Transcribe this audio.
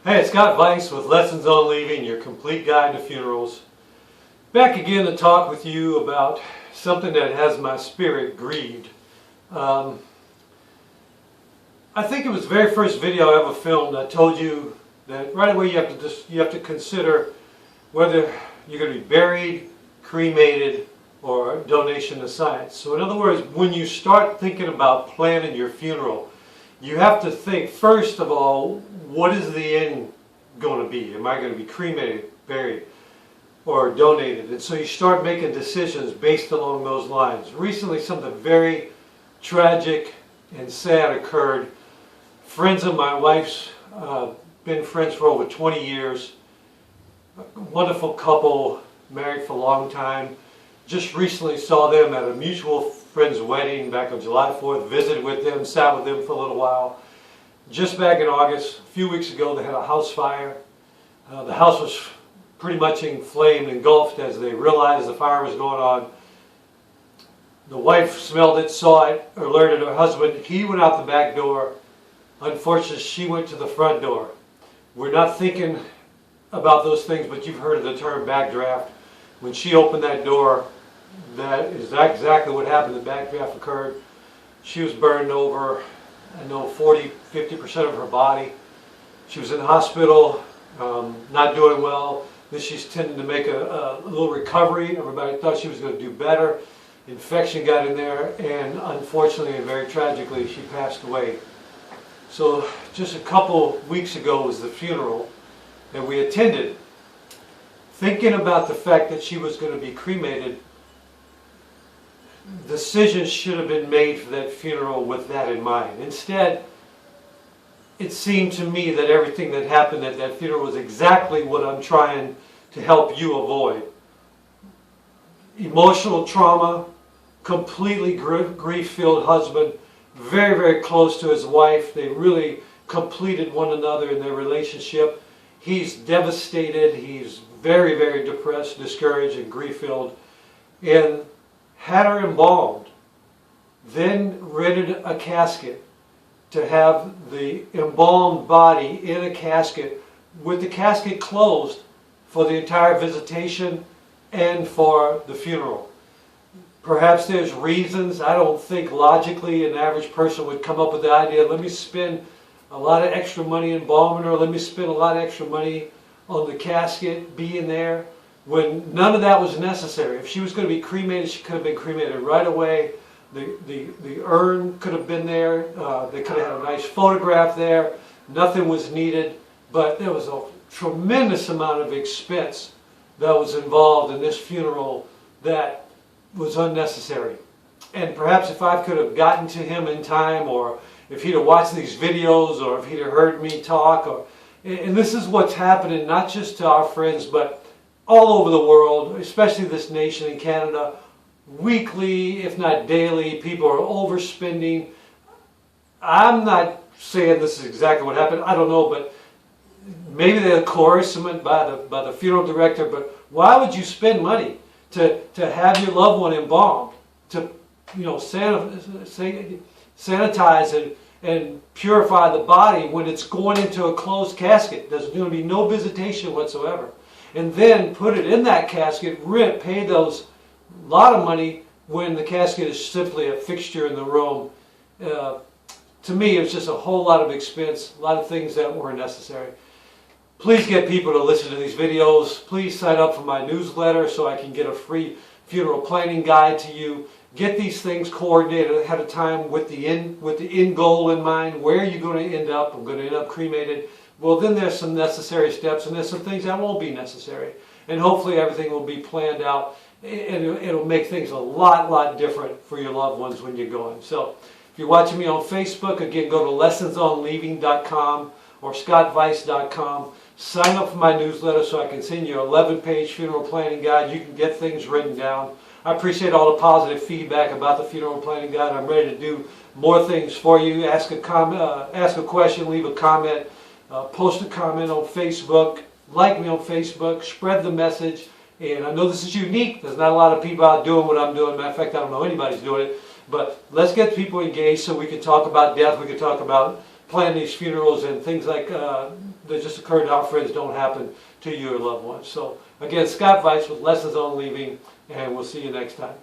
Hey, it's Scott Weiss with Lessons on Leaving, your complete guide to funerals. Back again to talk with you about something that has my spirit grieved. I think it was the very first video I ever filmed. I told you that right away you have to consider whether you're going to be buried, cremated, or donation to science. So in other words, when you start thinking about planning your funeral, you have to think first of all, what is the end going to be? Am I going to be cremated, buried, or donated? And so you start making decisions based along those lines. Recently something very tragic and sad occurred. Friends of my wife's been friends for over 20 years. A wonderful couple, married for a long time. Just recently saw them at a mutual friend's wedding back on July 4th, visited with them, sat with them for a little while. Just back in August, a few weeks ago, they had a house fire. The house was pretty much in flame, engulfed as they realized the fire was going on. The wife smelled it, saw it, alerted her husband. He went out the back door. Unfortunately, she went to the front door. We're not thinking about those things, but you've heard of the term backdraft. When she opened that door, that is exactly what happened. The backdraft occurred. She was burned over, I know 40–50% of her body. She was in the hospital, not doing well. Then she's tending to make a little recovery. Everybody thought she was going to do better. Infection got in there, and unfortunately and very tragically, she passed away. So just a couple weeks ago was the funeral that we attended. Thinking about the fact that she was going to be cremated, decisions should have been made for that funeral with that in mind. Instead, it seemed to me that everything that happened at that funeral was exactly what I'm trying to help you avoid. Emotional trauma, completely grief-filled husband, very, very close to his wife. They really completed one another in their relationship. He's devastated. He's very, very depressed, discouraged, and grief-filled, and had her embalmed. Then rented a casket to have the embalmed body in a casket with the casket closed for the entire visitation and for the funeral. Perhaps there's reasons. I don't think logically an average person would come up with the idea, let me spend a lot of extra money embalming her, let me spend a lot of extra money on the casket being there, when none of that was necessary. If she was going to be cremated, she could have been cremated right away. The urn could have been there. They could have had a nice photograph there. Nothing was needed, but there was a tremendous amount of expense that was involved in this funeral that was unnecessary. And perhaps if I could have gotten to him in time, or if he'd have watched these videos, or if he'd have heard me talk, and this is what's happening not just to our friends, but all over the world, especially this nation in Canada. Weekly, if not daily, people are overspending. I'm not saying this is exactly what happened. I don't know, but maybe they're coercement by the funeral director. But why would you spend money to have your loved one embalmed, to sanitize and purify the body when it's going into a closed casket? There's going to be no visitation whatsoever. And then put it in that casket, pay those lot of money when the casket is simply a fixture in the room. To me, it's just a whole lot of expense, a lot of things that weren't necessary. Please get people to listen to these videos. Please sign up for my newsletter so I can get a free funeral planning guide to you. Get these things coordinated ahead of time with the end goal in mind. Where are you going to end up? I'm going to end up cremated. Well, then there's some necessary steps, and there's some things that won't be necessary. And hopefully everything will be planned out, and it'll make things a lot different for your loved ones when you're going. So if you're watching me on Facebook, again, go to lessonsonleaving.com or scottveiss.com. Sign up for my newsletter so I can send you an 11-page funeral planning guide. You can get things written down. I appreciate all the positive feedback about the funeral planning guide. I'm ready to do more things for you. Ask a question, leave a comment. Post a comment on Facebook, like me on Facebook, spread the message. And I know this is unique. There's not a lot of people out doing what I'm doing. Matter of fact, I don't know anybody's doing it. But let's get people engaged so we can talk about death. We can talk about plan these funerals and things like that just occur to our friends don't happen to your loved ones. So again, Scott Weiss with Lessons on Leaving, and we'll see you next time.